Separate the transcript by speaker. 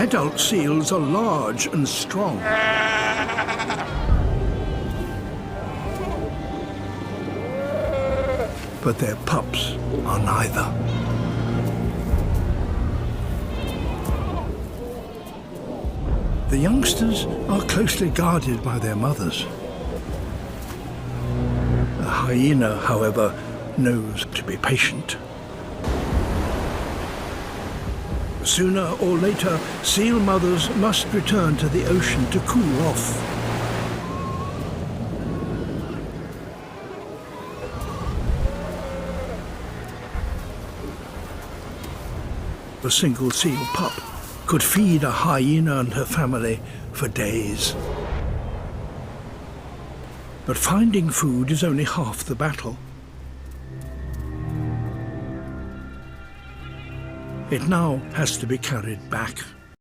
Speaker 1: Adult seals are large and strong. But their pups are neither. The youngsters are closely guarded by their mothers. The hyena, however, knows to be patient. Sooner or later, seal mothers must return to the ocean to cool off. A single seal pup could feed a hyena and her family for days. But finding food is only half the battle. It now has to be carried back.